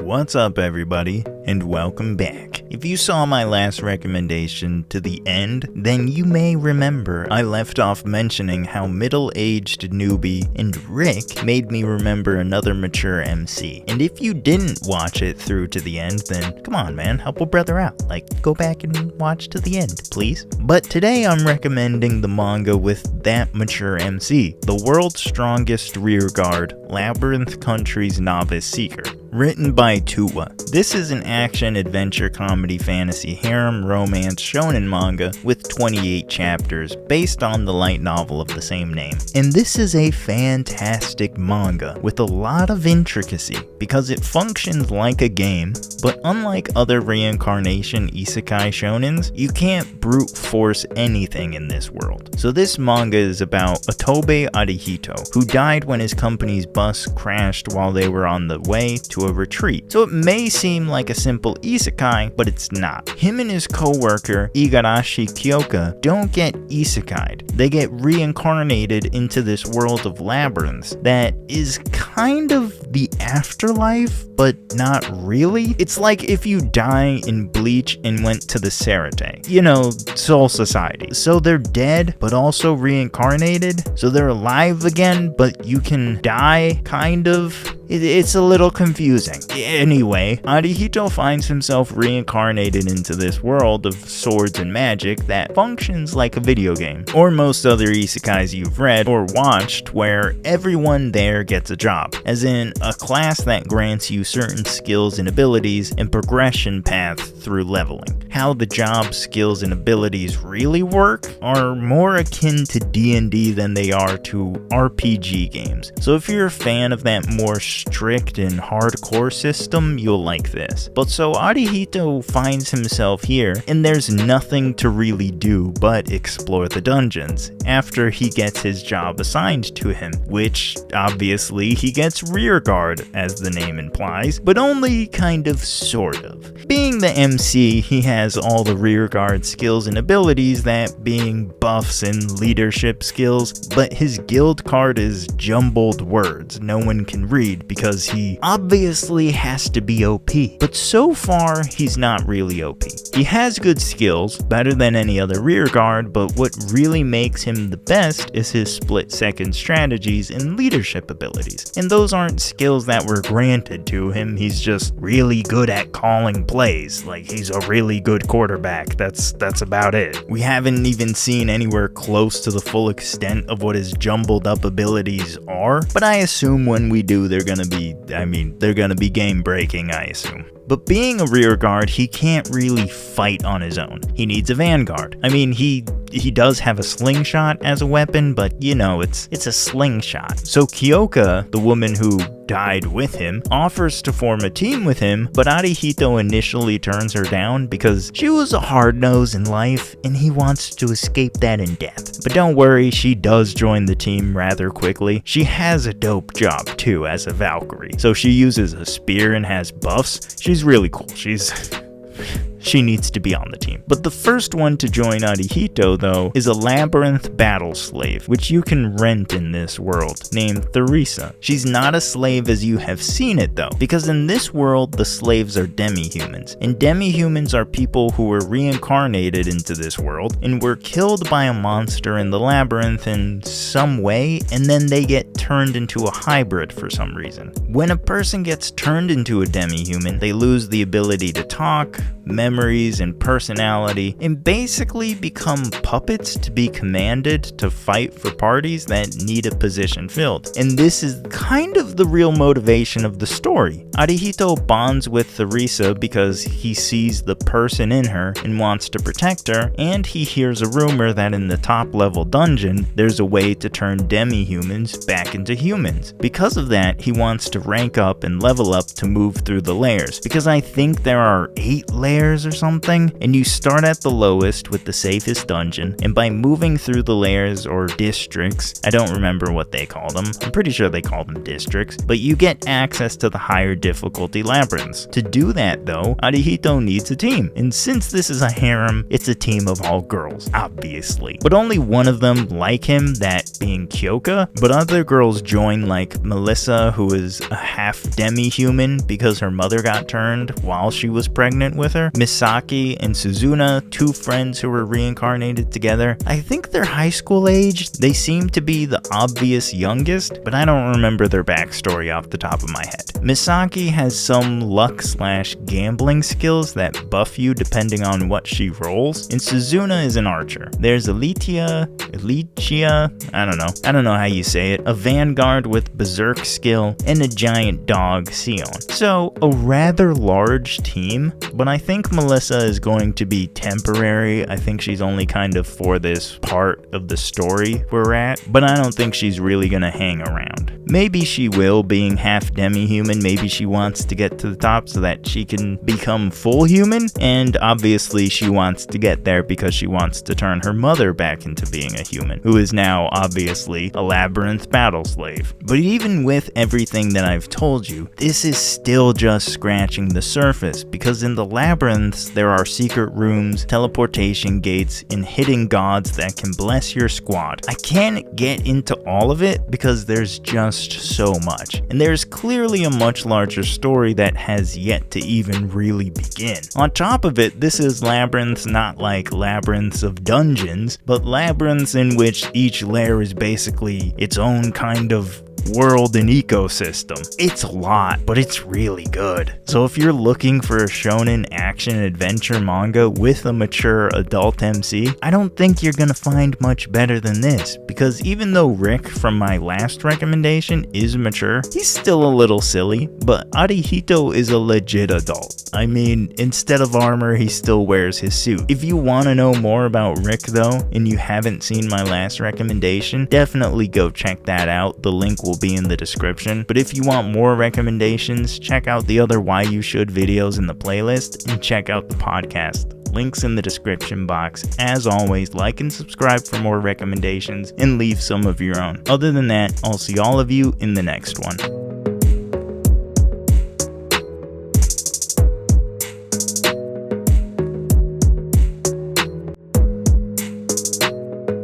What's up, everybody, and welcome back. If you saw my last recommendation to the end, then you may remember I left off mentioning how middle-aged newbie and Rick made me remember another mature MC. And if you didn't watch it through to the end, then come on, man, help a brother out. Like, go back and watch to the end, please. But today I'm recommending the manga with that mature MC, the world's strongest rearguard, Labyrinth Country's Novice Seeker. Written by TooTaku. This is an action, adventure, comedy, fantasy, harem, romance shonen manga with 28 chapters based on the light novel of the same name. And this is a fantastic manga with a lot of intricacy because it functions like a game, but unlike other reincarnation isekai shonens, you can't brute force anything in this world. So this manga is about Otobe Arihito, who died when his company's bus crashed while they were on the way to a retreat. So it may seem like a simple isekai, but it's not. Him and his co-worker, Igarashi Kyoka, don't get isekai'd. They get reincarnated into this world of labyrinths that is kind of the afterlife, but not really. It's like if you die in Bleach and went to the Serete. You know, Soul Society. So they're dead, but also reincarnated. So they're alive again, but you can die, kind of. It's a little confusing. Anyway, Arihito finds himself reincarnated into this world of swords and magic that functions like a video game, or most other isekais you've read or watched where everyone there gets a job, as in a class that grants you certain skills and abilities and progression path through leveling. How the job, skills, and abilities really work are more akin to D&D than they are to RPG games. So if you're a fan of that more strict and hardcore system, you'll like this. But so Arihito finds himself here, and there's nothing to really do but explore the dungeons after he gets his job assigned to him, which obviously he gets Rearguard, as the name implies, but only kind of sort of. Being the MC, he has all the Rearguard skills and abilities, that being buffs and leadership skills, but his guild card is jumbled words no one can read because he obviously has to be OP. But so far, he's not really OP. He has good skills, better than any other rearguard, but what really makes him the best is his split-second strategies and leadership abilities. And those aren't skills that were granted to him, he's just really good at calling plays. Like, he's a really good quarterback, that's about it. We haven't even seen anywhere close to the full extent of what his jumbled up abilities are, but I assume when we do, they're gonna be game breaking, I assume. But being a rearguard, he can't really fight on his own. He needs a vanguard. I mean, he does have a slingshot as a weapon, but you know, it's a slingshot. So Kyoka, the woman who died with him, offers to form a team with him, but Arihito initially turns her down because she was a hard nose in life and he wants to escape that in death. But don't worry, she does join the team rather quickly. She has a dope job too as a Valkyrie. So she uses a spear and has buffs. She's really cool. She needs to be on the team. But the first one to join Arihito, though, is a Labyrinth battle slave, which you can rent in this world, named Theresa. She's not a slave as you have seen it, though, because in this world, the slaves are demi-humans. And demi-humans are people who were reincarnated into this world and were killed by a monster in the labyrinth in some way, and then they get turned into a hybrid for some reason. When a person gets turned into a demi-human, they lose the ability to talk, memories, and personality, and basically become puppets to be commanded to fight for parties that need a position filled. And this is kind of the real motivation of the story. Arihito bonds with Theresa because he sees the person in her and wants to protect her, and he hears a rumor that in the top level dungeon, there's a way to turn demi-humans back into humans. Because of that, he wants to rank up and level up to move through the layers, because I think there are 8 layers layers or something, and you start at the lowest with the safest dungeon, and by moving through the layers or districts, I don't remember what they call them, I'm pretty sure they call them districts, but you get access to the higher difficulty labyrinths. To do that though, Arihito needs a team, and since this is a harem, it's a team of all girls, obviously. But only one of them like him, that being Kyoka, but other girls join, like Melissa, who is a half demi-human because her mother got turned while she was pregnant with her, Misaki and Suzuna, two friends who were reincarnated together. I think they're high school age. They seem to be the obvious youngest, but I don't remember their backstory off the top of my head. Misaki has some luck/gambling skills that buff you depending on what she rolls, and Suzuna is an archer. There's Elitia, I don't know how you say it, a vanguard with berserk skill, and a giant dog, Sion. So, a rather large team, but I think Melissa is going to be temporary. I think she's only kind of for this part of the story we're at, but I don't think she's really gonna hang around. Maybe she will, being half demi-human, maybe she wants to get to the top so that she can become full human, and obviously she wants to get there because she wants to turn her mother back into being a human, who is now obviously a Labyrinth battle slave. But even with everything that I've told you, this is still just scratching the surface, because in the Labyrinths there are secret rooms, teleportation gates, and hidden gods that can bless your squad. I can't get into all of it because there's just so much, and there's clearly a much larger story that has yet to even really begin. On top of it, this is labyrinths not like labyrinths of dungeons, but labyrinths in which each layer is basically its own kind of world and ecosystem. It's a lot, but it's really good. So if you're looking for a shonen action adventure manga with a mature adult MC, I don't think you're gonna find much better than this, because even though Rick from my last recommendation is mature, he's still a little silly, but Arihito is a legit adult. I mean, instead of armor, he still wears his suit. If you want to know more about Rick though, and you haven't seen my last recommendation, definitely go check that out. The link will be in the description. But if you want more recommendations, check out the other Why You Should videos in the playlist, and check out the podcast. Links in the description box. As always, like and subscribe for more recommendations, and leave some of your own. Other than that, I'll see all of you in the next one.